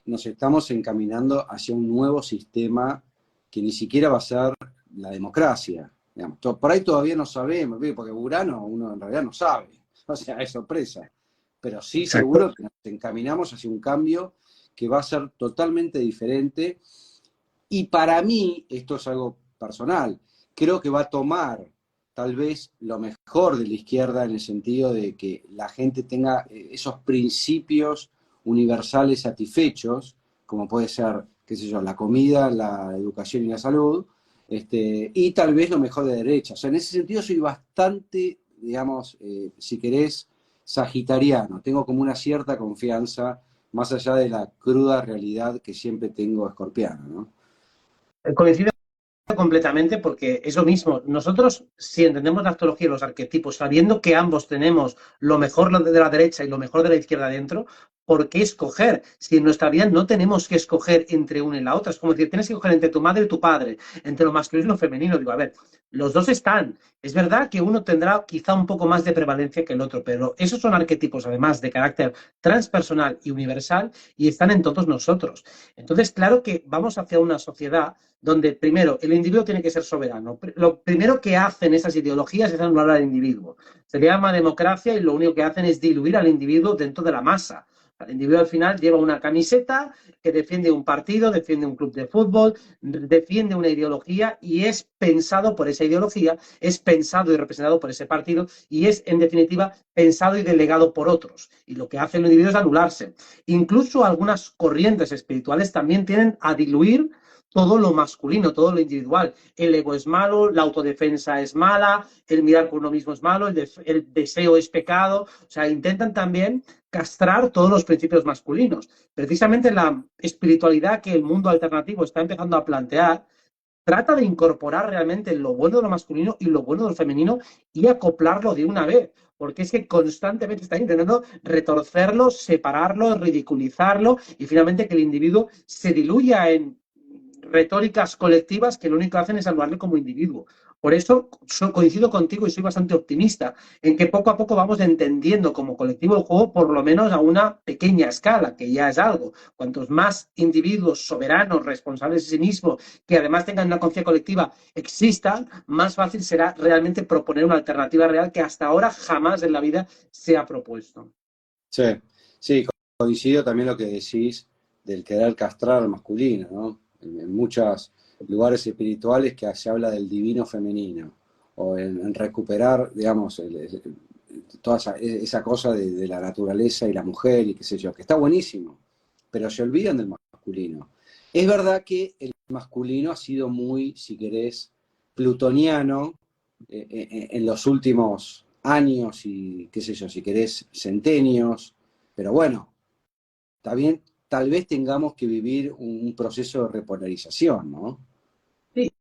nos estamos encaminando hacia un nuevo sistema que ni siquiera va a ser la democracia. Digamos. Por ahí todavía no sabemos, porque Urano uno en realidad no sabe, o sea, es sorpresa. Pero sí Exacto. seguro que nos encaminamos hacia un cambio que va a ser totalmente diferente. Y para mí, esto es algo personal, creo que va a tomar tal vez lo mejor de la izquierda en el sentido de que la gente tenga esos principios universales satisfechos, como puede ser, qué sé yo, la comida, la educación y la salud, y tal vez lo mejor de derecha. O sea, en ese sentido soy bastante, digamos, si querés, sagitariano. Tengo como una cierta confianza, más allá de la cruda realidad que siempre tengo escorpiana, ¿no? Coincido completamente porque es lo mismo. Nosotros, si entendemos la astrología y los arquetipos, sabiendo que ambos tenemos lo mejor de la derecha y lo mejor de la izquierda dentro, ¿por qué escoger? Si en nuestra vida no tenemos que escoger entre una y la otra. Es como decir, tienes que escoger entre tu madre y tu padre, entre lo masculino y lo femenino. Digo, a ver, los dos están. Es verdad que uno tendrá quizá un poco más de prevalencia que el otro, pero esos son arquetipos, además, de carácter transpersonal y universal y están en todos nosotros. Entonces, claro que vamos hacia una sociedad donde, primero, el individuo tiene que ser soberano. Lo primero que hacen esas ideologías es anular al individuo. Se le llama democracia y lo único que hacen es diluir al individuo dentro de la masa. El individuo al final lleva una camiseta que defiende un partido, defiende un club de fútbol, defiende una ideología y es pensado por esa ideología, es pensado y representado por ese partido y es, en definitiva, pensado y delegado por otros. Y lo que hace el individuo es anularse. Incluso algunas corrientes espirituales también tienden a diluir todo lo masculino, todo lo individual. El ego es malo, la autodefensa es mala, el mirar por uno mismo es malo, el deseo es pecado. O sea, intentan también castrar todos los principios masculinos. Precisamente la espiritualidad que el mundo alternativo está empezando a plantear trata de incorporar realmente lo bueno de lo masculino y lo bueno de lo femenino y acoplarlo de una vez. Porque es que constantemente están intentando retorcerlo, separarlo, ridiculizarlo y finalmente que el individuo se diluya en retóricas colectivas que lo único que hacen es anularle como individuo. Por eso coincido contigo y soy bastante optimista en que poco a poco vamos entendiendo como colectivo el juego, por lo menos a una pequeña escala, que ya es algo. Cuantos más individuos soberanos, responsables de sí mismos, que además tengan una conciencia colectiva, existan, más fácil será realmente proponer una alternativa real que hasta ahora jamás en la vida se ha propuesto. Sí, sí, coincido también lo que decís del querer castrar al masculino, ¿no? En muchos lugares espirituales que se habla del divino femenino, o en recuperar, digamos, toda esa cosa de la naturaleza y la mujer y qué sé yo, que está buenísimo, pero se olvidan del masculino. Es verdad que el masculino ha sido muy, si querés, plutoniano en los últimos años y qué sé yo, si querés, centenios, pero bueno, también tal vez tengamos que vivir un proceso de repolarización, ¿no? Sí,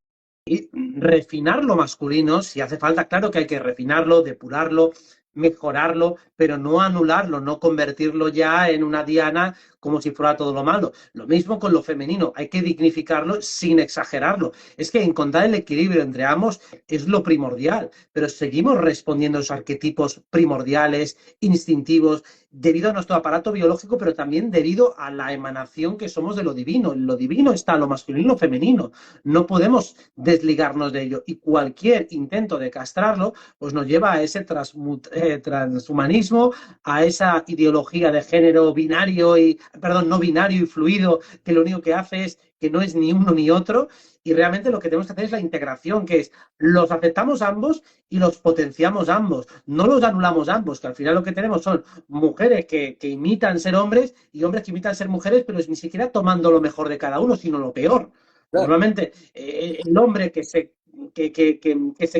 y refinar lo masculino, si hace falta, claro que hay que refinarlo, depurarlo, mejorarlo, pero no anularlo, no convertirlo ya en una diana como si fuera todo lo malo. Lo mismo con lo femenino, hay que dignificarlo sin exagerarlo. Es que encontrar el equilibrio entre ambos es lo primordial, pero seguimos respondiendo a esos arquetipos primordiales, instintivos, debido a nuestro aparato biológico, pero también debido a la emanación que somos de lo divino. En lo divino está lo masculino y lo femenino. No podemos desligarnos de ello y cualquier intento de castrarlo pues nos lleva a ese transhumanismo, a esa ideología de género binario y, perdón, no binario y fluido, que lo único que hace es que no es ni uno ni otro y realmente lo que tenemos que hacer es la integración, que es los aceptamos ambos y los potenciamos ambos, no los anulamos ambos, que al final lo que tenemos son mujeres que imitan ser hombres y hombres que imitan ser mujeres, pero es ni siquiera tomando lo mejor de cada uno, sino lo peor. Claro. Normalmente, el hombre que se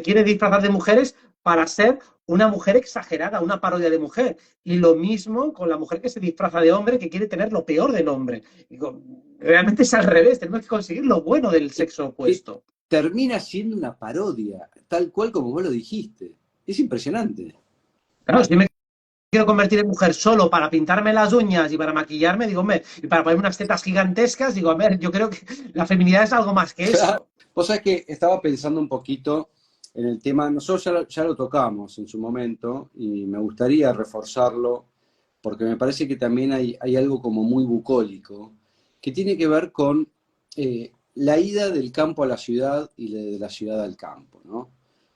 quiere disfrazar de mujeres para ser una mujer exagerada, una parodia de mujer. Y lo mismo con la mujer que se disfraza de hombre, que quiere tener lo peor del hombre. Digo, realmente es al revés, tenemos que conseguir lo bueno del sexo Que opuesto. termina siendo una parodia, tal cual como vos lo dijiste. Es impresionante. Claro, si yo me quiero convertir en mujer solo para pintarme las uñas y para maquillarme, digo, hombre, y para ponerme unas tetas gigantescas, digo, a ver, yo creo que la feminidad es algo más que eso. Vos sabés que estaba pensando un poquito en el tema, nosotros ya lo tocamos en su momento y me gustaría reforzarlo porque me parece que también hay algo como muy bucólico que tiene que ver con la ida del campo a la ciudad y de la ciudad al campo, ¿no?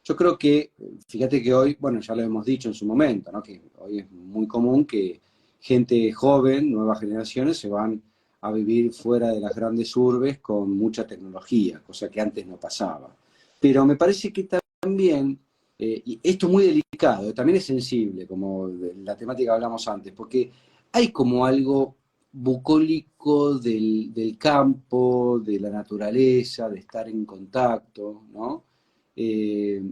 Yo creo que, fíjate que hoy, bueno, ya lo hemos dicho en su momento, ¿no? Que hoy es muy común que gente joven, nuevas generaciones, se van a vivir fuera de las grandes urbes con mucha tecnología, cosa que antes no pasaba. Pero me parece que también, y esto es muy delicado, también es sensible, como de la temática que hablamos antes, porque hay como algo bucólico del campo, de la naturaleza, de estar en contacto, ¿no? Eh,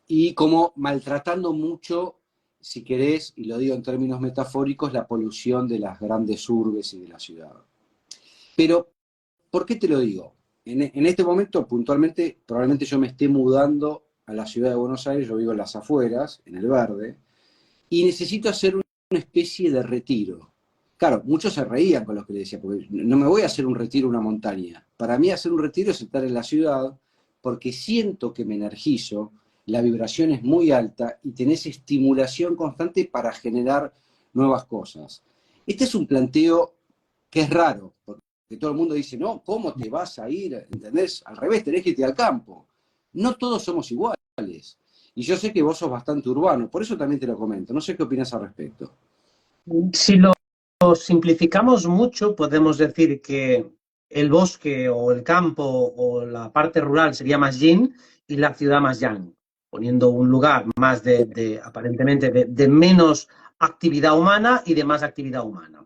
y como maltratando mucho, si querés, y lo digo en términos metafóricos, la polución de las grandes urbes y de la ciudad. Pero, ¿por qué te lo digo? En este momento, puntualmente, probablemente yo me esté mudando a la ciudad de Buenos Aires, yo vivo en las afueras, en el verde, y necesito hacer una especie de retiro. Claro, muchos se reían con lo que le decía, porque no me voy a hacer un retiro en una montaña. Para mí hacer un retiro es estar en la ciudad, porque siento que me energizo, la vibración es muy alta y tenés estimulación constante para generar nuevas cosas. Este es un planteo que es raro, porque todo el mundo dice, no, ¿cómo te vas a ir? ¿Entendés? Al revés, tenés que irte al campo. No todos somos iguales. Y yo sé que vos sos bastante urbano, por eso también te lo comento. No sé qué opinas al respecto. Si lo simplificamos mucho, podemos decir que el bosque o el campo o la parte rural sería más yin y la ciudad más yang, poniendo un lugar más aparentemente de menos actividad humana y de más actividad humana.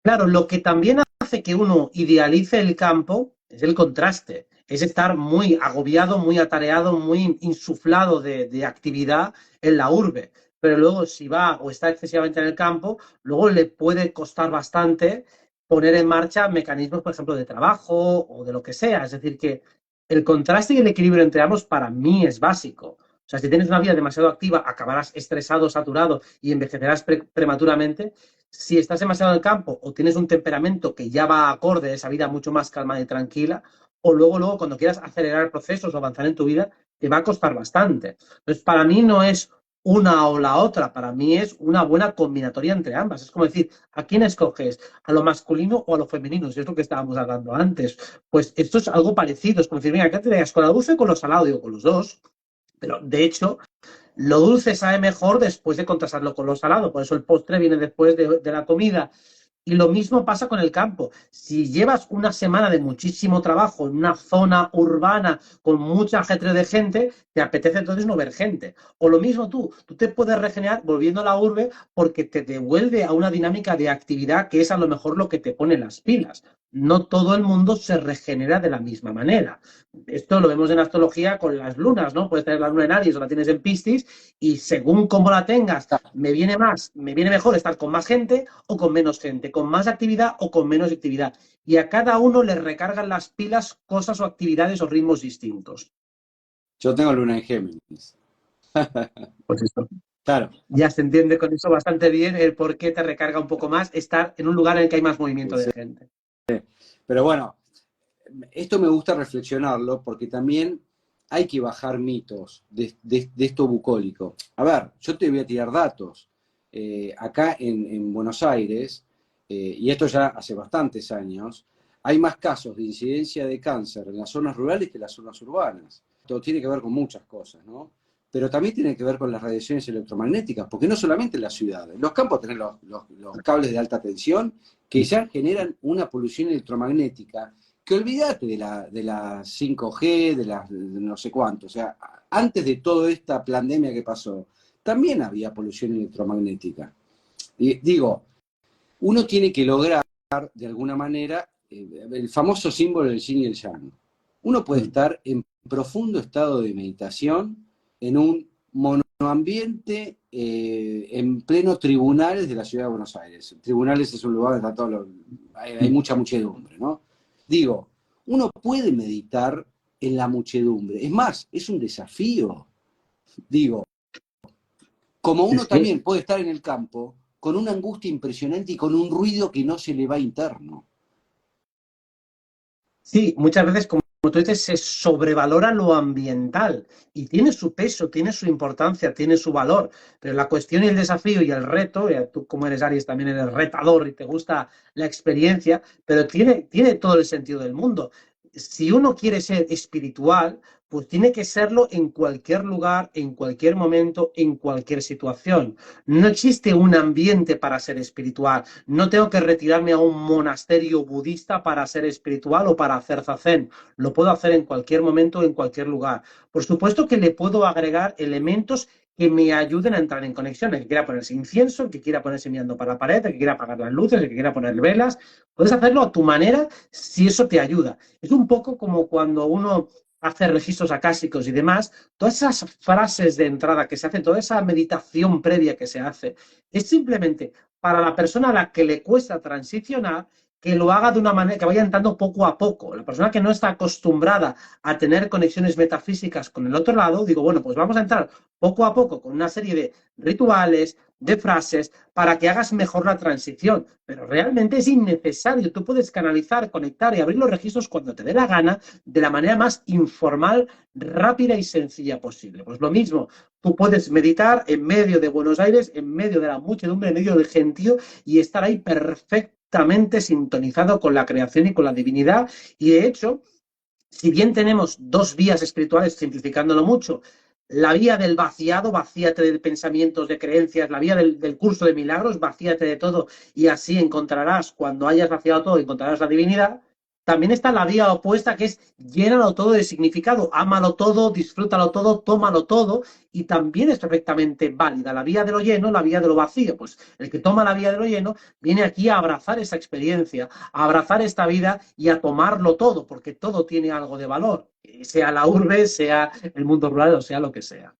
Claro, lo que también hace que uno idealice el campo es el contraste, es estar muy agobiado, muy atareado, muy insuflado de actividad en la urbe. Pero luego si va o está excesivamente en el campo, luego le puede costar bastante poner en marcha mecanismos, por ejemplo, de trabajo o de lo que sea. Es decir, que el contraste y el equilibrio entre ambos para mí es básico. O sea, si tienes una vida demasiado activa, acabarás estresado, saturado y envejecerás prematuramente. Si estás demasiado en el campo o tienes un temperamento que ya va acorde a esa vida mucho más calma y tranquila, o luego cuando quieras acelerar procesos o avanzar en tu vida, te va a costar bastante. Entonces, para mí no es una o la otra, para mí es una buena combinatoria entre ambas. Es como decir, ¿a quién escoges? ¿A lo masculino o a lo femenino? Si es lo que estábamos hablando antes. Pues esto es algo parecido. Es como decir, mira, ¿qué te digas? ¿Con la dulce o con lo salado? Digo, con los dos. Pero de hecho, lo dulce sabe mejor después de contrastarlo con lo salado, por eso el postre viene después de la comida. Y lo mismo pasa con el campo. Si llevas una semana de muchísimo trabajo en una zona urbana con mucha ajetreo de gente, te apetece entonces no ver gente. O lo mismo tú te puedes regenerar volviendo a la urbe porque te devuelve a una dinámica de actividad que es a lo mejor lo que te pone las pilas. No todo el mundo se regenera de la misma manera. Esto lo vemos en astrología con las lunas, ¿no? Puedes tener la luna en Aries o la tienes en Piscis y según cómo la tengas, me viene mejor estar con más gente o con menos gente, con más actividad o con menos actividad. Y a cada uno le recargan las pilas cosas o actividades o ritmos distintos. Yo tengo luna en Géminis. Pues esto. Claro. Ya se entiende con eso bastante bien el por qué te recarga un poco más estar en un lugar en el que hay más movimiento de Sí. gente. Pero bueno, esto me gusta reflexionarlo porque también hay que bajar mitos de esto bucólico. A ver, yo te voy a tirar datos. Acá en Buenos Aires, y esto ya hace bastantes años, hay más casos de incidencia de cáncer en las zonas rurales que en las zonas urbanas. Esto tiene que ver con muchas cosas, ¿no? Pero también tiene que ver con las radiaciones electromagnéticas, porque no solamente en las ciudades, en los campos tenés los cables de alta tensión que ya generan una polución electromagnética que olvídate de la 5G, de no sé cuánto. O sea, antes de toda esta pandemia que pasó, también había polución electromagnética. Y digo, uno tiene que lograr, de alguna manera, el famoso símbolo del yin y el yang. Uno puede estar en profundo estado de meditación, en un monoambiente, en pleno tribunales de la ciudad de Buenos Aires. Tribunales es un lugar donde está hay mucha muchedumbre, ¿no? Digo, uno puede meditar en la muchedumbre. Es más, es un desafío. Digo, como uno también puede estar en el campo con una angustia impresionante y con un ruido que no se le va interno. Sí, muchas veces, como tú dices, se sobrevalora lo ambiental y tiene su peso, tiene su importancia, tiene su valor, pero la cuestión y el desafío y el reto, tú como eres Aries también eres retador y te gusta la experiencia, pero tiene todo el sentido del mundo. Si uno quiere ser espiritual, pues tiene que serlo en cualquier lugar, en cualquier momento, en cualquier situación. No existe un ambiente para ser espiritual. No tengo que retirarme a un monasterio budista para ser espiritual o para hacer zazen. Lo puedo hacer en cualquier momento, en cualquier lugar. Por supuesto que le puedo agregar elementos que me ayuden a entrar en conexión. El que quiera ponerse incienso, el que quiera ponerse mirando para la pared, el que quiera apagar las luces, el que quiera poner velas. Puedes hacerlo a tu manera si eso te ayuda. Es un poco como cuando uno hace registros acásicos y demás, todas esas frases de entrada que se hacen, toda esa meditación previa que se hace, es simplemente para la persona a la que le cuesta transicionar, que lo haga de una manera, que vaya entrando poco a poco. La persona que no está acostumbrada a tener conexiones metafísicas con el otro lado, digo, bueno, pues vamos a entrar poco a poco con una serie de rituales, de frases, para que hagas mejor la transición. Pero realmente es innecesario. Tú puedes canalizar, conectar y abrir los registros cuando te dé la gana, de la manera más informal, rápida y sencilla posible. Pues lo mismo, tú puedes meditar en medio de Buenos Aires, en medio de la muchedumbre, en medio del gentío y estar ahí perfectamente sintonizado con la creación y con la divinidad. Y de hecho, si bien tenemos dos vías espirituales, simplificándolo mucho, la vía del vaciado, vacíate de pensamientos, de creencias, la vía del curso de milagros, vacíate de todo y así encontrarás, cuando hayas vaciado todo, encontrarás la divinidad. También está la vía opuesta, que es llénalo todo de significado, ámalo todo, disfrútalo todo, tómalo todo, y también es perfectamente válida la vía de lo lleno, la vía de lo vacío. Pues el que toma la vía de lo lleno viene aquí a abrazar esa experiencia, a abrazar esta vida y a tomarlo todo, porque todo tiene algo de valor, sea la urbe, sea el mundo rural o sea lo que sea.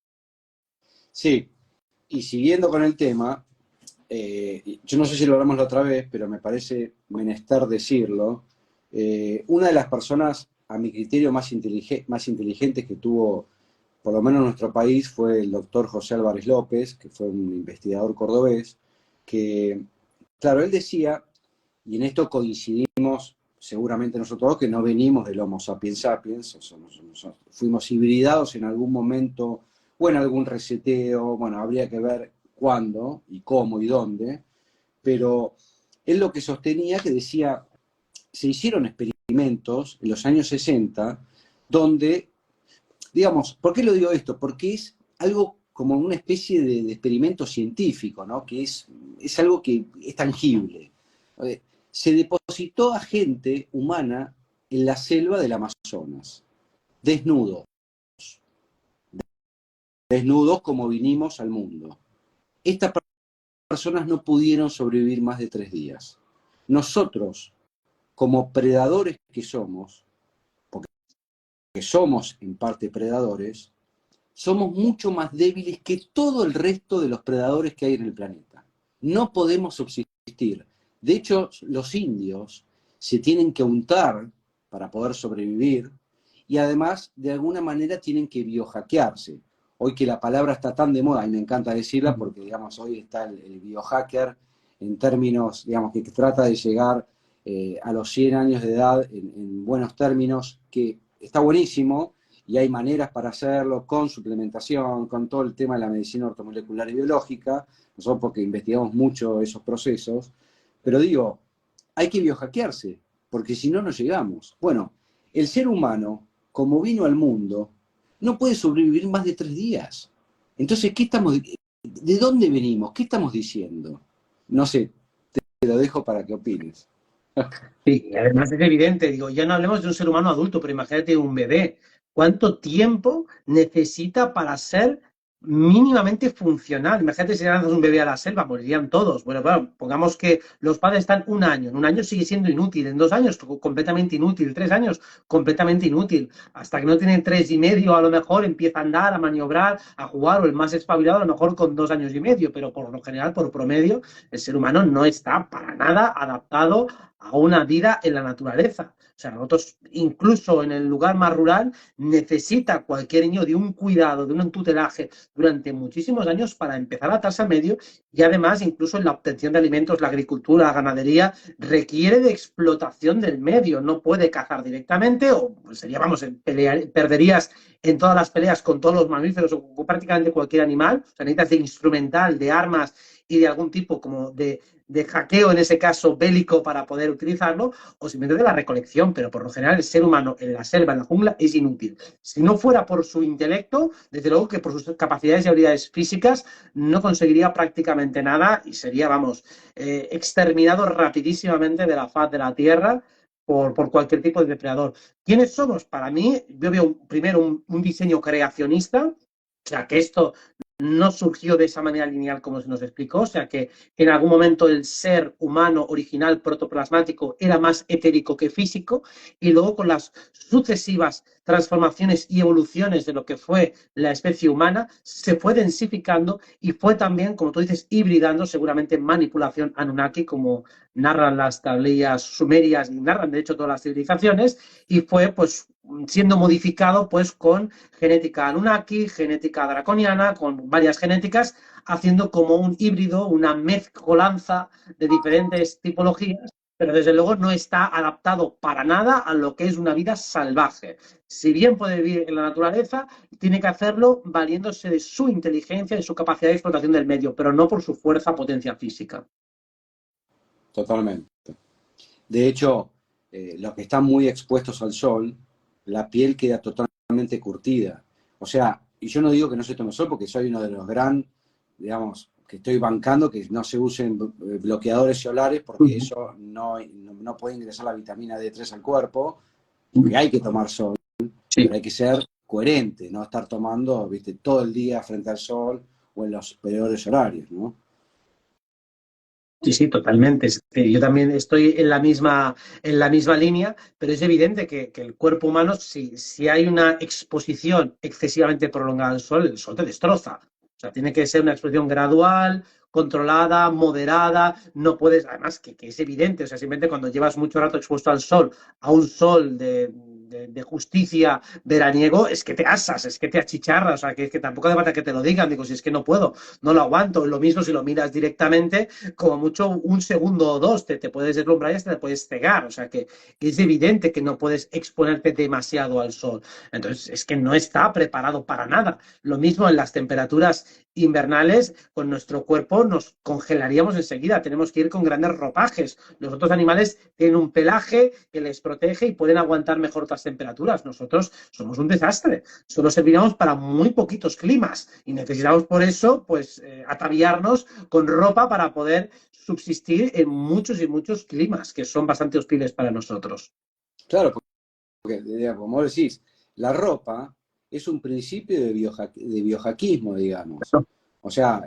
Sí, y siguiendo con el tema, yo no sé si lo hablamos la otra vez, pero me parece menester decirlo. Una de las personas, a mi criterio, más inteligentes que tuvo, por lo menos en nuestro país, fue el doctor José Álvarez López, que fue un investigador cordobés, que, claro, él decía, y en esto coincidimos seguramente nosotros dos, que no venimos del Homo sapiens sapiens, fuimos hibridados en algún momento o en algún reseteo, bueno, habría que ver cuándo y cómo y dónde, pero él lo que sostenía, que decía, se hicieron experimentos en los años 60 donde, digamos, ¿por qué lo digo esto? Porque es algo como una especie de experimento científico, ¿no? Que es algo que es tangible. Se depositó a gente humana en la selva del Amazonas, desnudos, desnudos como vinimos al mundo. Estas personas no pudieron sobrevivir más de 3 días. Nosotros, como predadores que somos, porque somos en parte predadores, somos mucho más débiles que todo el resto de los predadores que hay en el planeta. No podemos subsistir. De hecho, los indios se tienen que untar para poder sobrevivir y además, de alguna manera, tienen que biohackearse. Hoy que la palabra está tan de moda, y me encanta decirla porque, digamos, hoy está el biohacker en términos, digamos, que trata de llegar a los 100 años de edad en buenos términos, que está buenísimo, y hay maneras para hacerlo con suplementación, con todo el tema de la medicina ortomolecular y biológica, nosotros porque investigamos mucho esos procesos, pero digo, hay que biohackearse, porque si no, no llegamos. Bueno, el ser humano, como vino al mundo, no puede sobrevivir más de 3 días. Entonces, ¿de dónde venimos? ¿Qué estamos diciendo? No sé, te lo dejo para que opines. Sí, y además es evidente, digo, ya no hablemos de un ser humano adulto, pero imagínate un bebé. ¿Cuánto tiempo necesita para ser mínimamente funcional? Imagínate si lanzas un bebé a la selva, morirían todos. Bueno, bueno, pongamos que los padres están un año, en un año sigue siendo inútil, en 2 años completamente inútil, 3 años completamente inútil, hasta que no tienen 3 y medio a lo mejor empieza a andar, a maniobrar, a jugar, o el más espabilado a lo mejor con 2 años y medio, pero por lo general, por promedio, el ser humano no está para nada adaptado a una vida en la naturaleza. O sea, nosotros, incluso en el lugar más rural, necesita cualquier niño de un cuidado, de un tutelaje durante muchísimos años para empezar a adaptarse al medio y además, incluso en la obtención de alimentos, la agricultura, la ganadería, requiere de explotación del medio. No puede cazar directamente o sería, vamos, perderías en todas las peleas con todos los mamíferos o prácticamente cualquier animal. O sea, necesitas de instrumental, de armas y de algún tipo como de hackeo, en ese caso bélico, para poder utilizarlo, o simplemente de la recolección, pero por lo general el ser humano en la selva, en la jungla, es inútil. Si no fuera por su intelecto, desde luego que por sus capacidades y habilidades físicas, no conseguiría prácticamente nada y sería, vamos, exterminado rapidísimamente de la faz de la Tierra por cualquier tipo de depredador. ¿Quiénes somos? Para mí, yo veo primero un diseño creacionista, o sea, que esto no surgió de esa manera lineal como se nos explicó, o sea que en algún momento el ser humano original protoplasmático era más etérico que físico y luego con las sucesivas transformaciones y evoluciones de lo que fue la especie humana se fue densificando y fue también, como tú dices, hibridando, seguramente manipulación Anunnaki, como narran las tablillas sumerias y narran de hecho todas las civilizaciones, y fue pues siendo modificado pues con genética Anunnaki, genética draconiana, con varias genéticas, haciendo como un híbrido, una mezcolanza de diferentes tipologías, pero desde luego no está adaptado para nada a lo que es una vida salvaje. Si bien puede vivir en la naturaleza, tiene que hacerlo valiéndose de su inteligencia y su capacidad de explotación del medio, pero no por su fuerza o potencia física. Totalmente. De hecho, los que están muy expuestos al sol, la piel queda totalmente curtida. O sea, y yo no digo que no se tome sol porque soy uno de los digamos, que estoy bancando que no se usen bloqueadores solares porque eso no puede ingresar la vitamina D3 al cuerpo, porque hay que tomar sol, Sí. pero hay que ser coherente, no estar tomando, viste, todo el día frente al sol o en los peores horarios, ¿no? Sí, sí, totalmente. Es que yo también estoy en la misma línea, pero es evidente que el cuerpo humano, si hay una exposición excesivamente prolongada al sol, el sol te destroza. O sea, tiene que ser una exposición gradual, controlada, moderada. No puedes, además, que es evidente, o sea, simplemente cuando llevas mucho rato expuesto al sol, a un sol de justicia veraniego, es que te asas, es que te achicharras, o sea, que tampoco hace falta que te lo digan, digo, si es que no puedo, no lo aguanto. Lo mismo si lo miras directamente, como mucho un segundo o dos, te puedes deslumbrar y hasta te puedes cegar. O sea que es evidente que no puedes exponerte demasiado al sol. Entonces, es que no está preparado para nada. Lo mismo en las temperaturas invernales, con nuestro cuerpo nos congelaríamos enseguida. Tenemos que ir con grandes ropajes. Los otros animales tienen un pelaje que les protege y pueden aguantar mejor otras temperaturas. Nosotros somos un desastre. Solo serviríamos para muy poquitos climas y necesitamos por eso, pues, ataviarnos con ropa para poder subsistir en muchos y muchos climas que son bastante hostiles para nosotros. Claro, porque, digamos, como vos decís, la ropa es un principio de biohackismo, digamos. O sea,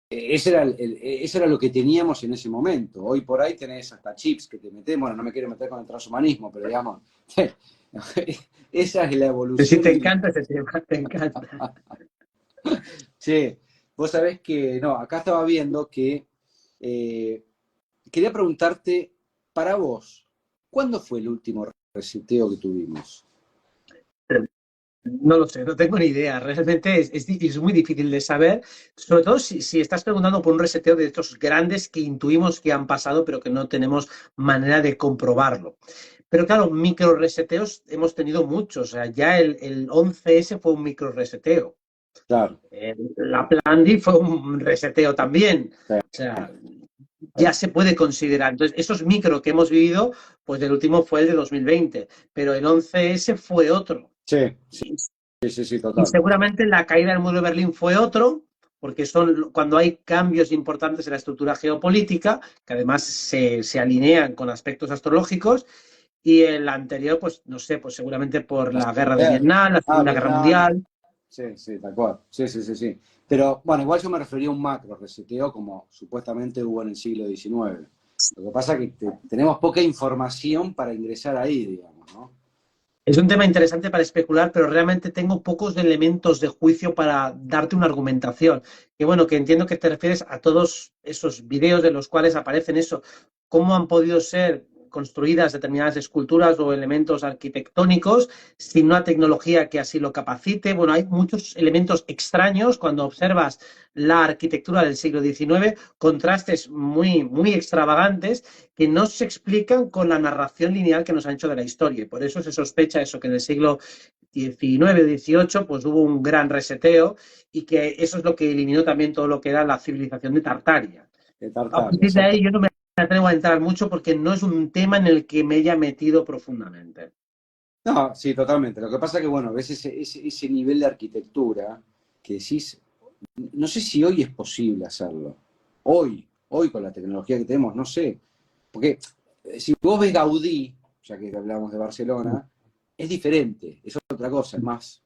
eso era lo que teníamos en ese momento. Hoy por ahí tenés hasta chips que te metes, bueno, no me quiero meter con el transhumanismo, pero digamos, esa es la Sí, evolución. te encanta ese tema, te encanta. Sí, vos sabés que, no, acá estaba viendo que quería preguntarte, para vos, ¿cuándo fue el último reseteo que tuvimos? No lo sé, no tengo ni idea. Realmente es muy difícil de saber, sobre todo si estás preguntando por un reseteo de estos grandes que intuimos que han pasado, pero que no tenemos manera de comprobarlo. Pero claro, micro reseteos hemos tenido muchos. O sea, ya el 11S fue un micro reseteo. Claro. La Plandi fue un reseteo también. Sí, O sea, ya se puede considerar. Entonces, esos micro que hemos vivido, pues el último fue el de 2020, pero el 11S fue otro. sí, sí, sí, Y total. seguramente la caída del muro de Berlín fue otro, porque son cuando hay cambios importantes en la estructura geopolítica, que además se alinean con aspectos astrológicos, y el anterior, pues no sé, pues seguramente por La la guerra de Segunda Guerra. Vietnam, la Segunda Guerra Vietnam. Mundial. Sí, sí, tal cual. Sí, sí, sí, sí. Pero bueno, igual yo me refería a un macro reseteo como supuestamente hubo en el siglo XIX. Lo que pasa es que tenemos poca información para ingresar ahí, digamos, ¿no? Es un tema interesante para especular, pero realmente tengo pocos elementos de juicio para darte una argumentación. Que bueno, que entiendo que te refieres a todos esos videos de los cuales aparecen eso. ¿Cómo han podido ser construidas determinadas esculturas o elementos arquitectónicos sin una tecnología que así lo capacite. Bueno, hay muchos elementos extraños cuando observas la arquitectura del siglo XIX, contrastes muy extravagantes que no se explican con la narración lineal que nos han hecho de la historia. Y por eso se sospecha eso, que en el siglo XIX o XVIII pues hubo un gran reseteo y que eso es lo que eliminó también todo lo que era la civilización de Tartaria. De A Tartaria, partir de exacto. ahí yo no me atrevo a entrar mucho porque no es un tema en el que me haya metido profundamente. No, sí, totalmente. Lo que pasa es que, bueno, ves ese nivel de arquitectura que decís, no sé si hoy es posible hacerlo. Hoy con la tecnología que tenemos, no sé. Porque si vos ves Gaudí, ya que hablamos de Barcelona, es diferente, es otra cosa, es más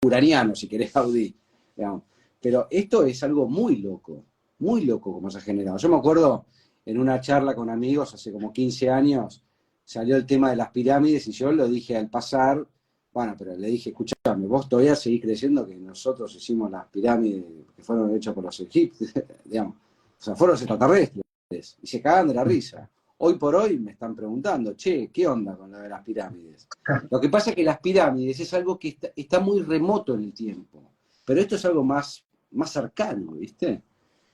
uraniano, si querés, Gaudí. Digamos. Pero esto es algo muy loco como se ha generado. Yo me acuerdo en una charla con amigos hace como 15 años, salió el tema de las pirámides y yo lo dije al pasar, bueno, pero le dije, escuchame, vos todavía seguís creyendo que nosotros hicimos las pirámides que fueron hechas por los egipcios, digamos. O sea, fueron los extraterrestres y se cagan de la risa. Hoy por hoy me están preguntando, che, ¿qué onda con lo de las pirámides? Lo que pasa es que las pirámides es algo que está muy remoto en el tiempo, pero esto es algo más cercano, ¿viste?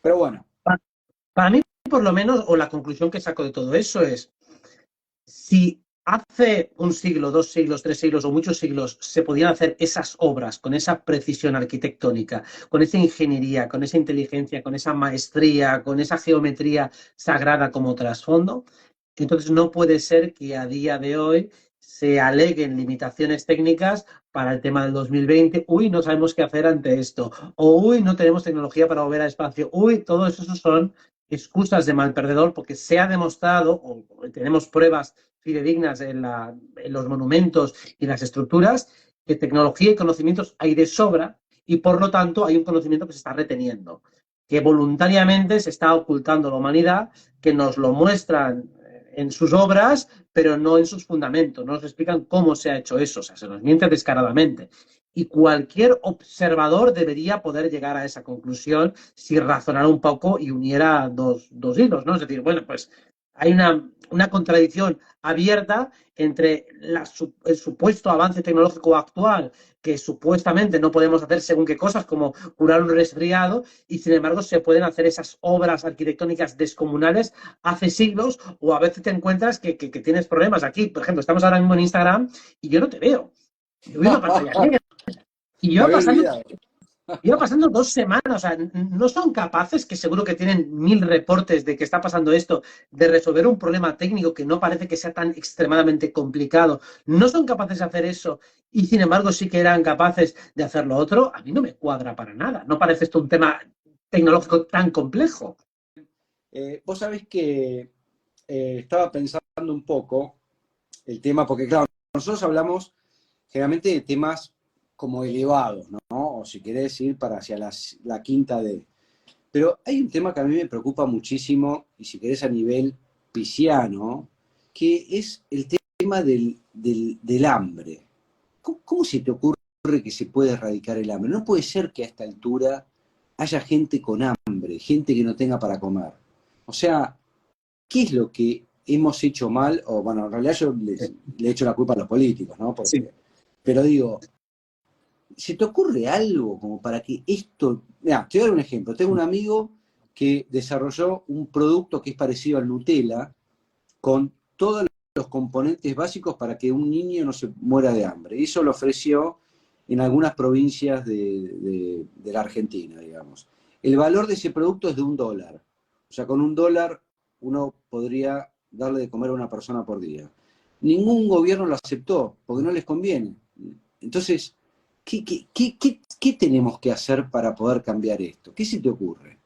Pero bueno, Para mí, por lo menos, o la conclusión que saco de todo eso es, si hace un siglo, 2 siglos, 3 siglos o muchos siglos se podían hacer esas obras con esa precisión arquitectónica, con esa ingeniería, con esa inteligencia, con esa maestría, con esa geometría sagrada como trasfondo, entonces no puede ser que a día de hoy se aleguen limitaciones técnicas para el tema del 2020. Uy, no sabemos qué hacer ante esto. O uy, no tenemos tecnología para volver al espacio. Uy, todo eso son excusas de mal perdedor porque se ha demostrado, o tenemos pruebas fidedignas en los monumentos y las estructuras, que tecnología y conocimientos hay de sobra y por lo tanto hay un conocimiento que se está reteniendo, que voluntariamente se está ocultando a la humanidad, que nos lo muestran en sus obras, pero no en sus fundamentos, no nos explican cómo se ha hecho eso, o sea, se nos miente descaradamente. Y cualquier observador debería poder llegar a esa conclusión si razonara un poco y uniera dos hilos, ¿no? Es decir, bueno, pues hay una contradicción abierta entre el supuesto avance tecnológico actual, que supuestamente no podemos hacer según qué cosas, como curar un resfriado, y sin embargo se pueden hacer esas obras arquitectónicas descomunales hace siglos, o a veces te encuentras que tienes problemas. Aquí, por ejemplo, estamos ahora mismo en Instagram y yo no te veo. Yo veo una pantalla negra. Y me yo había pasando olvidado. Iba pasando 2 semanas, o sea, no son capaces, que seguro que tienen 1000 reportes de que está pasando esto, de resolver un problema técnico que no parece que sea tan extremadamente complicado. No son capaces de hacer eso y sin embargo sí que eran capaces de hacer lo otro. A mí no me cuadra para nada. No parece esto un tema tecnológico tan complejo. Vos sabés que estaba pensando un poco el tema, porque claro, nosotros hablamos generalmente de temas como elevados, ¿no? O si querés ir para hacia la quinta D. Pero hay un tema que a mí me preocupa muchísimo, y si querés a nivel pisciano, que es el tema del hambre. ¿Cómo se te ocurre que se puede erradicar el hambre? No puede ser que a esta altura haya gente con hambre, gente que no tenga para comer. O sea, ¿qué es lo que hemos hecho mal? O bueno, en realidad yo le echo la culpa a los políticos, ¿no? Sí. Pero digo, ¿se te ocurre algo como para que esto... Mira, te voy a dar un ejemplo. Tengo un amigo que desarrolló un producto que es parecido al Nutella, con todos los componentes básicos para que un niño no se muera de hambre. Y eso lo ofreció en algunas provincias de la Argentina, digamos. El valor de ese producto es de $1. O sea, con $1 uno podría darle de comer a una persona por día. Ningún gobierno lo aceptó, porque no les conviene. Entonces, ¿qué tenemos que hacer para poder cambiar esto? ¿Qué se te ocurre?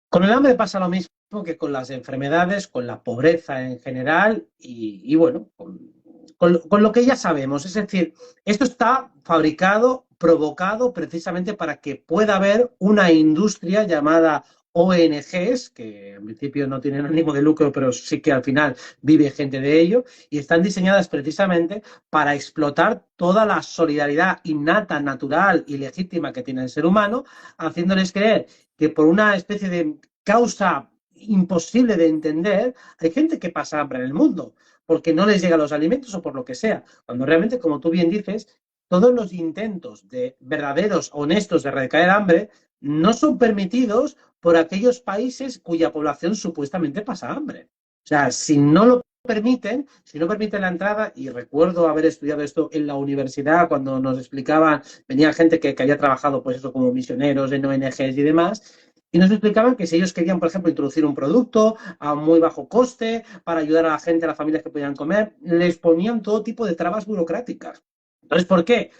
Con el hambre pasa lo mismo que con las enfermedades, con la pobreza en general y bueno, con lo que ya sabemos. Es decir, esto está fabricado, provocado precisamente para que pueda haber una industria llamada ONGs, que en principio no tienen ánimo de lucro, pero sí que al final vive gente de ello, y están diseñadas precisamente para explotar toda la solidaridad innata, natural y legítima que tiene el ser humano, haciéndoles creer que por una especie de causa imposible de entender, hay gente que pasa hambre en el mundo porque no les llegan los alimentos o por lo que sea, cuando realmente, como tú bien dices, todos los intentos de verdaderos, honestos de erradicar el hambre no son permitidos por aquellos países cuya población supuestamente pasa hambre. O sea, si no lo permiten, si no permiten la entrada, y recuerdo haber estudiado esto en la universidad cuando nos explicaban, venía gente que había trabajado pues eso como misioneros en ONGs y demás, y nos explicaban que si ellos querían, por ejemplo, introducir un producto a muy bajo coste para ayudar a la gente, a las familias que podían comer, les ponían todo tipo de trabas burocráticas. Entonces, ¿por qué?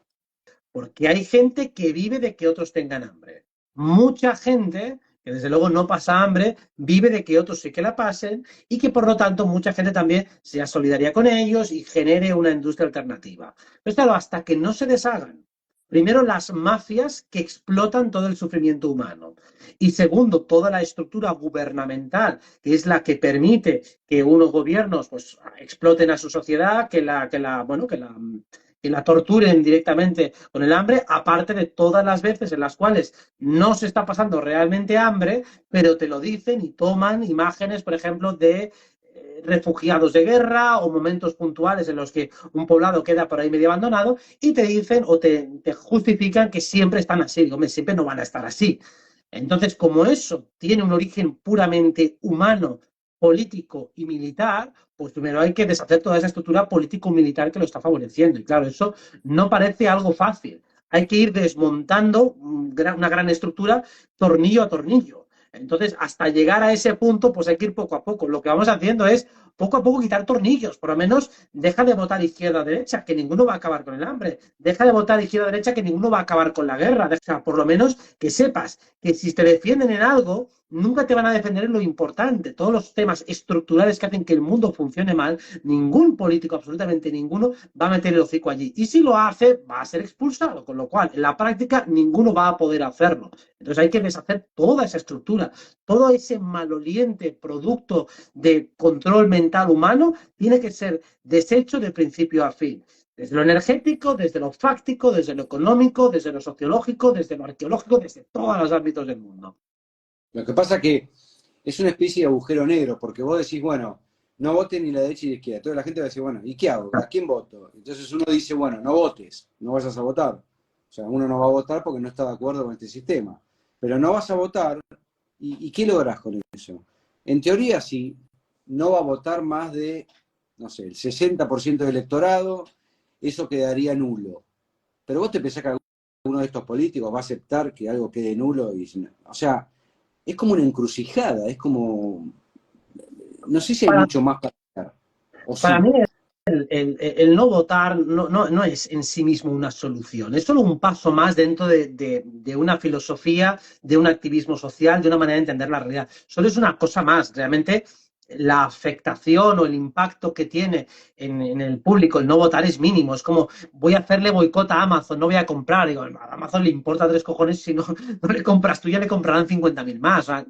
Porque hay gente que vive de que otros tengan hambre. Mucha gente que desde luego no pasa hambre, vive de que otros sí que la pasen y que por lo tanto mucha gente también sea solidaria con ellos y genere una industria alternativa. Pero claro, hasta que no se deshagan, primero las mafias que explotan todo el sufrimiento humano y segundo, toda la estructura gubernamental que es la que permite que unos gobiernos pues exploten a su sociedad, que la torturen directamente con el hambre, aparte de todas las veces en las cuales no se está pasando realmente hambre, pero te lo dicen y toman imágenes, por ejemplo, de refugiados de guerra o momentos puntuales en los que un poblado queda por ahí medio abandonado y te dicen o te justifican que siempre están así. Digo, siempre no van a estar así. Entonces, como eso tiene un origen puramente humano, político y militar, pues primero hay que deshacer toda esa estructura político-militar que lo está favoreciendo. Y claro, eso no parece algo fácil. Hay que ir desmontando una gran estructura tornillo a tornillo. Entonces, hasta llegar a ese punto, pues hay que ir poco a poco. Lo que vamos haciendo es poco a poco quitar tornillos. Por lo menos deja de votar izquierda-derecha, que ninguno va a acabar con el hambre. Deja de votar izquierda-derecha, que ninguno va a acabar con la guerra. Deja, por lo menos que sepas que si te defienden en algo, nunca te van a defender en lo importante. Todos los temas estructurales que hacen que el mundo funcione mal, ningún político, absolutamente ninguno, va a meter el hocico allí. Y si lo hace, va a ser expulsado. Con lo cual, en la práctica, ninguno va a poder hacerlo. Entonces hay que deshacer toda esa estructura. Todo ese maloliente producto de control mental humano tiene que ser deshecho de principio a fin. Desde lo energético, desde lo fáctico, desde lo económico, desde lo sociológico, desde lo arqueológico, desde todos los ámbitos del mundo. Lo que pasa es que es una especie de agujero negro, porque vos decís, bueno, no voten ni la derecha ni la izquierda. Entonces la gente va a decir, bueno, ¿y qué hago? ¿A quién voto? Entonces uno dice, bueno, no votes, no vayas a votar. O sea, uno no va a votar porque no está de acuerdo con este sistema. Pero no vas a votar, ¿y qué logras con eso? En teoría, sí, no va a votar más de, no sé, el 60% del electorado, eso quedaría nulo. Pero vos te pensás que alguno de estos políticos va a aceptar que algo quede nulo. O sea, es como una encrucijada, es como, no sé si hay Para, mucho más para hacer, o para sí. mí el no votar no es en sí mismo una solución, es solo un paso más dentro de una filosofía, de un activismo social, de una manera de entender la realidad. Solo es una cosa más, realmente la afectación o el impacto que tiene en el público el no votar es mínimo. Es como voy a hacerle boicot a Amazon, no voy a comprar. Digo, a Amazon le importa tres cojones si no, no le compras tú, ya le comprarán 50.000 más. O sea,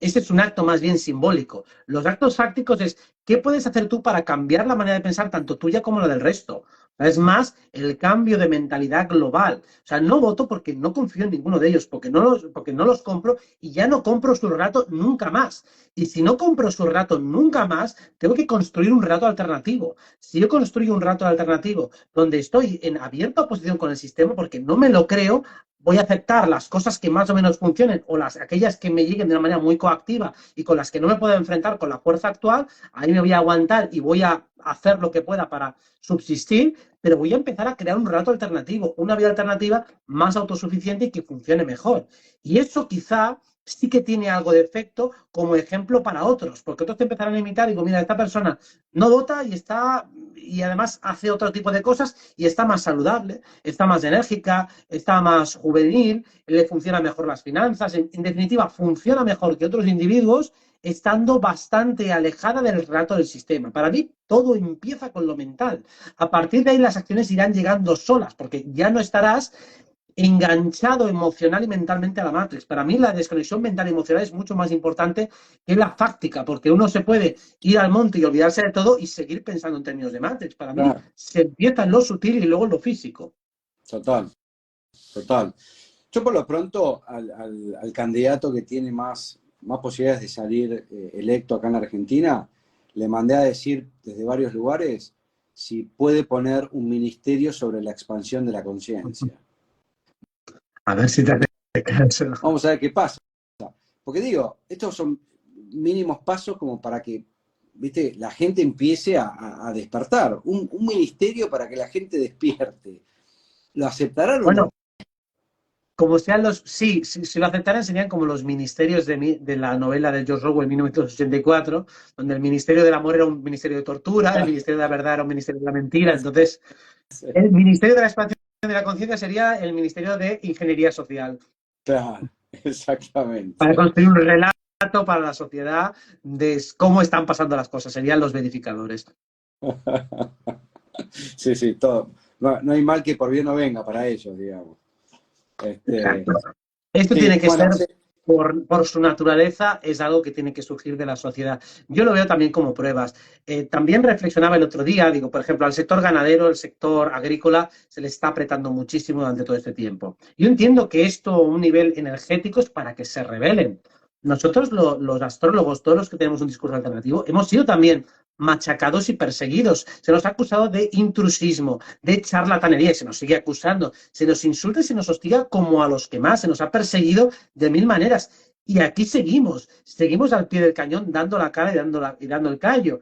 ese es un acto más bien simbólico. Los actos fácticos es ¿qué puedes hacer tú para cambiar la manera de pensar tanto tuya como la del resto? Es más, el cambio de mentalidad global. O sea, no voto porque no confío en ninguno de ellos, porque no los compro y ya no compro su relato nunca más. Y si no compro su relato nunca más, tengo que construir un relato alternativo. Si yo construyo un relato alternativo donde estoy en abierta oposición con el sistema porque no me lo creo, voy a aceptar las cosas que más o menos funcionen o aquellas que me lleguen de una manera muy coactiva y con las que no me puedo enfrentar con la fuerza actual, ahí me voy a aguantar y voy a hacer lo que pueda para subsistir, pero voy a empezar a crear un relato alternativo, una vida alternativa más autosuficiente y que funcione mejor. Y eso quizá sí que tiene algo de efecto como ejemplo para otros, porque otros te empezarán a imitar y digo, mira, esta persona no vota y además hace otro tipo de cosas y está más saludable, está más enérgica, está más juvenil, le funcionan mejor las finanzas, en definitiva, funciona mejor que otros individuos estando bastante alejada del relato del sistema. Para mí, todo empieza con lo mental. A partir de ahí, las acciones irán llegando solas, porque ya no estarás enganchado emocional y mentalmente a la Matrix. Para mí la desconexión mental y emocional es mucho más importante que la fáctica, porque uno se puede ir al monte y olvidarse de todo y seguir pensando en términos de Matrix. Para mí Claro, se empieza en lo sutil y luego en lo físico. total, total. Yo por lo pronto al candidato que tiene más más posibilidades de salir electo acá en la Argentina, le mandé a decir desde varios lugares si puede poner un ministerio sobre la expansión de la conciencia. A ver si te hace caso. Vamos a ver qué pasa. Porque digo, estos son mínimos pasos como para que, viste, la gente empiece a despertar. Un ministerio para que la gente despierte. ¿Lo aceptarán o Bueno, no? como sean los... Sí, si lo aceptaran serían como los ministerios de la novela de George Orwell, 1984, donde el Ministerio del Amor era un ministerio de tortura, el Ministerio de la Verdad era un ministerio de la mentira. Entonces, el Ministerio de la Expansión de la Conciencia sería el Ministerio de Ingeniería Social, Claro, para exactamente. construir un relato para la sociedad de cómo están pasando las cosas. Serían los verificadores. Sí, sí, todo. No, no hay mal que por bien no venga para ellos, digamos. Este, Exacto. Esto sí, tiene que bueno, ser, sí, por su naturaleza, es algo que tiene que surgir de la sociedad. Yo lo veo también como pruebas. También reflexionaba el otro día, digo, por ejemplo, al sector ganadero, el sector agrícola, se le está apretando muchísimo durante todo este tiempo. Yo entiendo que esto a un nivel energético es para que se rebelen. Nosotros, los astrólogos, todos los que tenemos un discurso alternativo, hemos sido también machacados y perseguidos. Se nos ha acusado de intrusismo, de charlatanería, y se nos sigue acusando. Se nos insulta y se nos hostiga como a los que más. Se nos ha perseguido de mil maneras. Y aquí seguimos al pie del cañón dando la cara y dando el callo.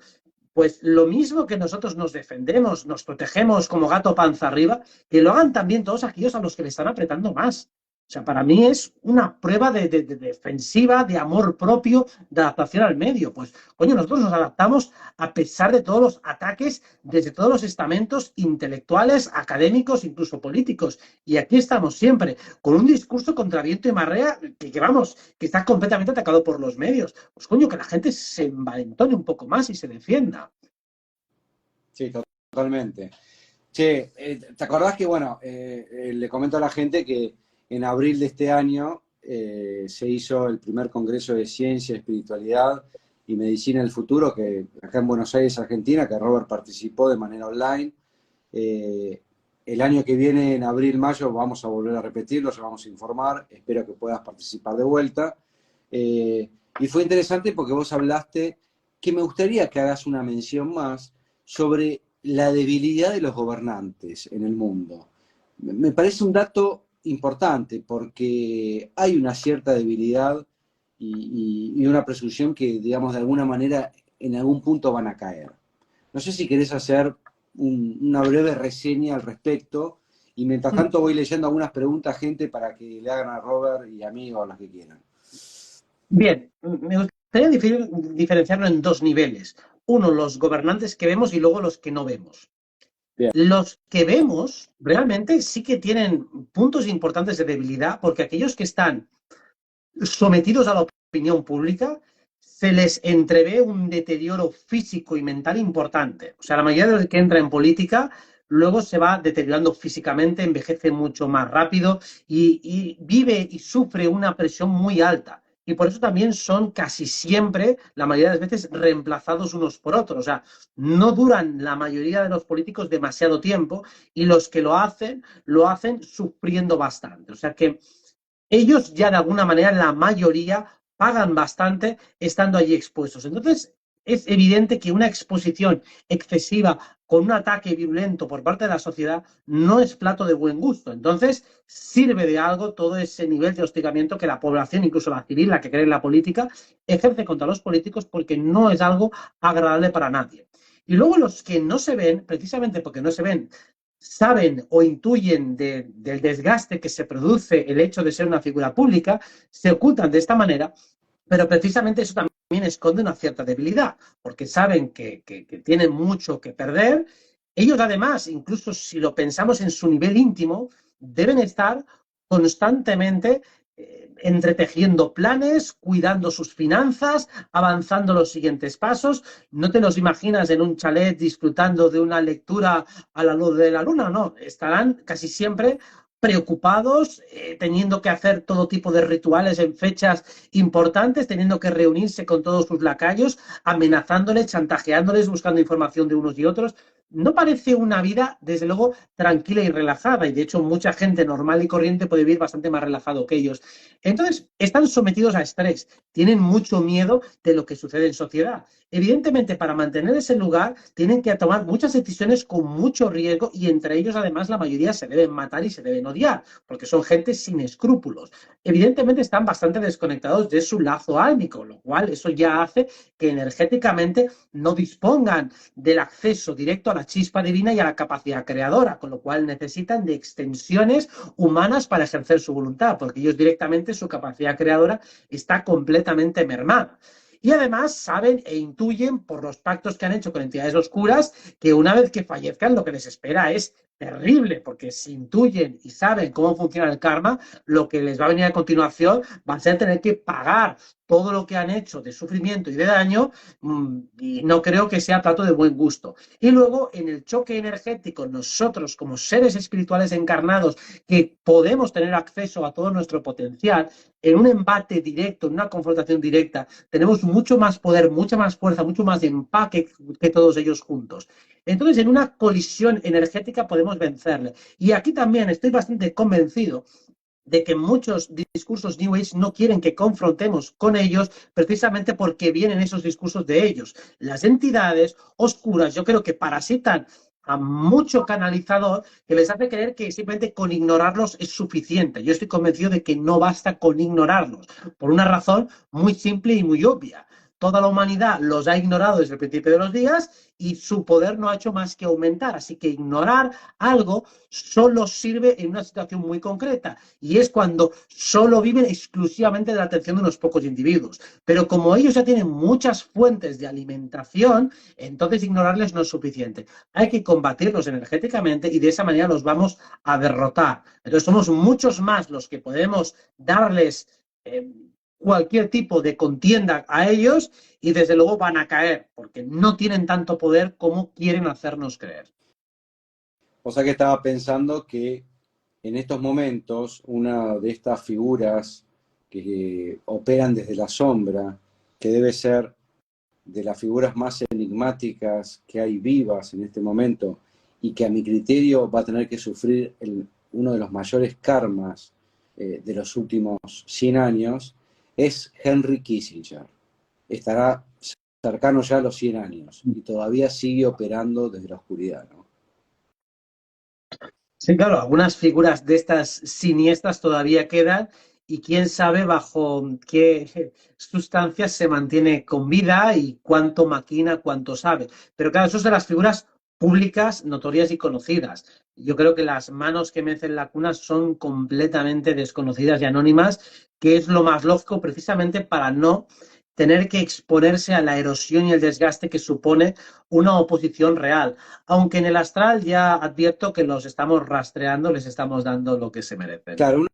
Pues lo mismo que nosotros nos defendemos, nos protegemos como gato panza arriba, que lo hagan también todos aquellos a los que le están apretando más. O sea, para mí es una prueba de defensiva, de amor propio, de adaptación al medio. Pues, coño, nosotros nos adaptamos a pesar de todos los ataques desde todos los estamentos intelectuales, académicos, incluso políticos. Y aquí estamos siempre, con un discurso contra viento y marea vamos, que está completamente atacado por los medios. Pues, coño, que la gente se envalentone un poco más y se defienda. sí, totalmente. Che, ¿te acordás que, bueno, le comento a la gente que en abril de este año se hizo el primer Congreso de Ciencia, Espiritualidad y Medicina del Futuro, que acá en Buenos Aires, Argentina, que Robert participó de manera online. El año que viene, en abril, mayo, vamos a volver a repetirlo, ya vamos a informar, espero que puedas participar de vuelta. Y fue interesante porque vos hablaste, que me gustaría que hagas una mención más sobre la debilidad de los gobernantes en el mundo. Me parece un dato importante porque hay una cierta debilidad y una presunción que, digamos, de alguna manera en algún punto van a caer. No sé si querés hacer una breve reseña al respecto y mientras tanto voy leyendo algunas preguntas, gente, para que le hagan a Robert y a mí o a las que quieran. Bien, me gustaría diferenciarlo en dos niveles. Uno, los gobernantes que vemos y luego los que no vemos. Bien. Los que vemos realmente sí que tienen puntos importantes de debilidad porque aquellos que están sometidos a la opinión pública se les entrevé un deterioro físico y mental importante. O sea, la mayoría de los que entra en política luego se va deteriorando físicamente, envejece mucho más rápido y vive y sufre una presión muy alta. Y por eso también son casi siempre, la mayoría de las veces, reemplazados unos por otros. O sea, no duran la mayoría de los políticos demasiado tiempo y los que lo hacen sufriendo bastante. O sea que ellos ya de alguna manera, la mayoría, pagan bastante estando allí expuestos. Entonces, es evidente que una exposición excesiva con un ataque violento por parte de la sociedad no es plato de buen gusto. Entonces, sirve de algo todo ese nivel de hostigamiento que la población, incluso la civil, la que cree en la política, ejerce contra los políticos porque no es algo agradable para nadie. Y luego los que no se ven, precisamente porque no se ven, saben o intuyen del desgaste que se produce el hecho de ser una figura pública, se ocultan de esta manera, pero precisamente eso también esconde una cierta debilidad, porque saben que tienen mucho que perder. Ellos además, incluso si lo pensamos en su nivel íntimo, deben estar constantemente entretejiendo planes, cuidando sus finanzas, avanzando los siguientes pasos. No te los imaginas en un chalet disfrutando de una lectura a la luz de la luna, no. Estarán casi siempre preocupados, teniendo que hacer todo tipo de rituales en fechas importantes, teniendo que reunirse con todos sus lacayos, amenazándoles, chantajeándoles, buscando información de unos y otros. no parece una vida, desde luego, tranquila y relajada, y de hecho mucha gente normal y corriente puede vivir bastante más relajado que ellos. Entonces, están sometidos a estrés, tienen mucho miedo de lo que sucede en sociedad. Evidentemente, para mantener ese lugar, tienen que tomar muchas decisiones con mucho riesgo y entre ellos, además, la mayoría se deben matar y se deben odiar, porque son gente sin escrúpulos. Evidentemente, están bastante desconectados de su lazo álmico, lo cual eso ya hace que energéticamente no dispongan del acceso directo a la chispa divina y a la capacidad creadora, con lo cual necesitan de extensiones humanas para ejercer su voluntad, porque ellos directamente su capacidad creadora está completamente mermada. Y además saben e intuyen por los pactos que han hecho con entidades oscuras que una vez que fallezcan lo que les espera es terrible, porque si intuyen y saben cómo funciona el karma, lo que les va a venir a continuación va a ser tener que pagar todo lo que han hecho de sufrimiento y de daño, y no creo que sea plato de buen gusto. Y luego, en el choque energético, nosotros como seres espirituales encarnados que podemos tener acceso a todo nuestro potencial, en un embate directo, en una confrontación directa, tenemos mucho más poder, mucha más fuerza, mucho más empaque que todos ellos juntos. Entonces, en una colisión energética podemos vencerle. Y aquí también estoy bastante convencido de que muchos discursos New Age no quieren que confrontemos con ellos precisamente porque vienen esos discursos de ellos. Las entidades oscuras yo creo que parasitan a mucho canalizador que les hace creer que simplemente con ignorarlos es suficiente. Yo estoy convencido de que no basta con ignorarlos, por una razón muy simple y muy obvia. Toda la humanidad los ha ignorado desde el principio de los días y su poder no ha hecho más que aumentar. Así que ignorar algo solo sirve en una situación muy concreta y es cuando solo viven exclusivamente de la atención de unos pocos individuos. Pero como ellos ya tienen muchas fuentes de alimentación, entonces ignorarles no es suficiente. Hay que combatirlos energéticamente y de esa manera los vamos a derrotar. Entonces somos muchos más los que podemos darles cualquier tipo de contienda a ellos y desde luego van a caer porque no tienen tanto poder como quieren hacernos creer. O sea que estaba pensando que en estos momentos una de estas figuras que operan desde la sombra, que debe ser de las figuras más enigmáticas que hay vivas en este momento y que a mi criterio va a tener que sufrir uno de los mayores karmas de los últimos 100 años, es Henry Kissinger. Estará cercano ya a los 100 años y todavía sigue operando desde la oscuridad, ¿no? Sí, claro, algunas figuras de estas siniestras todavía quedan y quién sabe bajo qué sustancias se mantiene con vida y cuánto maquina, cuánto sabe. Pero claro, eso es de las figuras públicas, notorias y conocidas. Yo creo que las manos que mecen la cuna son completamente desconocidas y anónimas, que es lo más lógico precisamente para no tener que exponerse a la erosión y el desgaste que supone una oposición real. Aunque en el astral ya advierto que los estamos rastreando, les estamos dando lo que se merecen. Claro,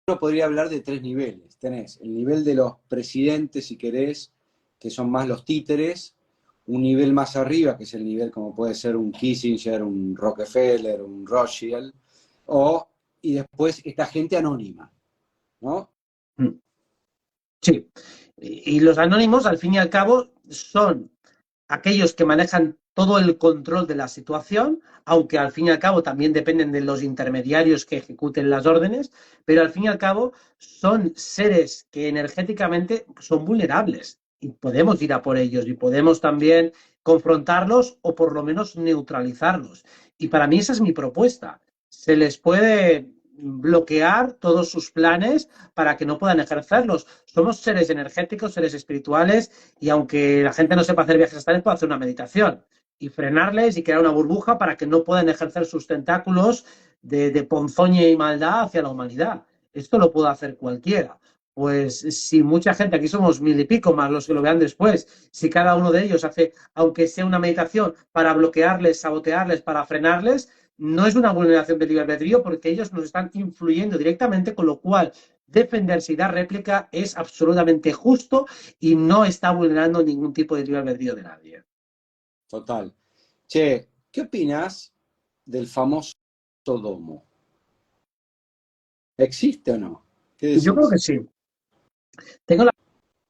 uno podría hablar de tres niveles. Tenés el nivel de los presidentes, si querés, que son más los títeres, un nivel más arriba, que es el nivel como puede ser un Kissinger, un Rockefeller, un Rothschild, y después esta gente anónima, ¿no? Sí. Y los anónimos, al fin y al cabo, son aquellos que manejan todo el control de la situación, aunque al fin y al cabo también dependen de los intermediarios que ejecuten las órdenes, pero al fin y al cabo son seres que energéticamente son vulnerables y podemos ir a por ellos y podemos también confrontarlos o por lo menos neutralizarlos. Y para mí esa es mi propuesta. Se les puede bloquear todos sus planes para que no puedan ejercerlos. Somos seres energéticos, seres espirituales, y aunque la gente no sepa hacer viajes astrales, puede hacer una meditación y frenarles y crear una burbuja para que no puedan ejercer sus tentáculos de ponzoña y maldad hacia la humanidad. Esto lo puede hacer cualquiera. Pues si mucha gente, aquí somos 1000 y pico más los que lo vean después, si cada uno de ellos hace, aunque sea una meditación para bloquearles, sabotearles, para frenarles, no es una vulneración del libre albedrío porque ellos nos están influyendo directamente, con lo cual defenderse y dar réplica es absolutamente justo y no está vulnerando ningún tipo de libre albedrío de nadie. Total. Che, ¿qué opinas del famoso domo? ¿Existe o no? ¿Qué Yo creo que decís? sí. Tengo la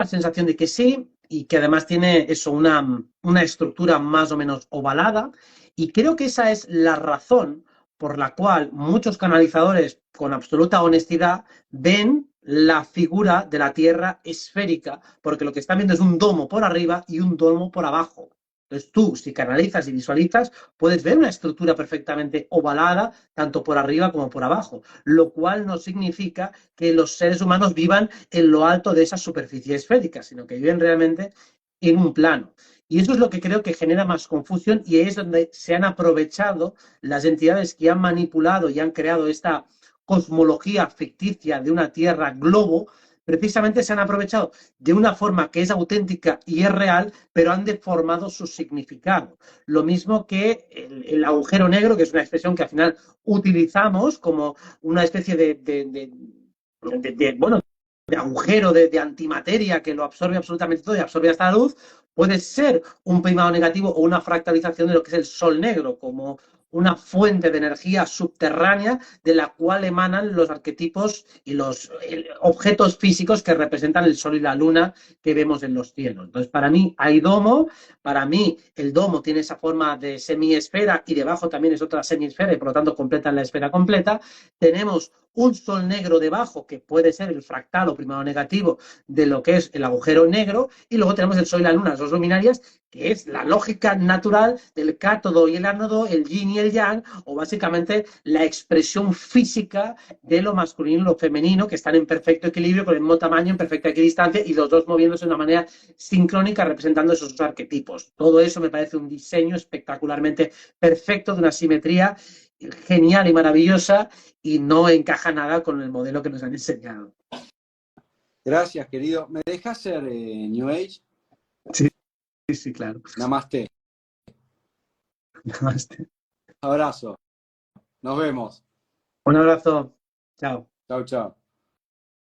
sensación de que sí y que además tiene eso, una estructura más o menos ovalada Y creo que esa es la razón por la cual muchos canalizadores, con absoluta honestidad, ven la figura de la Tierra esférica, porque lo que están viendo es un domo por arriba y un domo por abajo. Entonces tú, si canalizas y visualizas, puedes ver una estructura perfectamente ovalada, tanto por arriba como por abajo, lo cual no significa que los seres humanos vivan en lo alto de esa superficie esférica, sino que viven realmente en un plano. Y eso es lo que creo que genera más confusión y es donde se han aprovechado las entidades que han manipulado y han creado esta cosmología ficticia de una Tierra globo, precisamente se han aprovechado de una forma que es auténtica y es real, pero han deformado su significado. Lo mismo que el agujero negro, que es una expresión que al final utilizamos como una especie bueno, de agujero de antimateria que lo absorbe absolutamente todo y absorbe hasta la luz, puede ser un primado negativo o una fractalización de lo que es el sol negro, como una fuente de energía subterránea de la cual emanan los arquetipos y los objetos físicos que representan el sol y la luna que vemos en los cielos. Entonces, para mí hay domo, para mí el domo tiene esa forma de semiesfera y debajo también es otra semiesfera y por lo tanto completan la esfera completa. Tenemos un sol negro debajo que puede ser el fractal o primado negativo de lo que es el agujero negro y luego tenemos el sol y la luna, las dos luminarias, que es la lógica natural del cátodo y el ánodo, el yin y el yang, o básicamente la expresión física de lo masculino y lo femenino, que están en perfecto equilibrio, con el mismo tamaño, en perfecta equidistancia, y los dos moviéndose de una manera sincrónica, representando esos dos arquetipos. Todo eso me parece un diseño espectacularmente perfecto, de una simetría genial y maravillosa, y no encaja nada con el modelo que nos han enseñado. Gracias, querido. ¿Me dejas ser New Age? Sí, sí, claro. Namaste. Namaste. Abrazo. Nos vemos. Un abrazo. Chao. Chau, chau.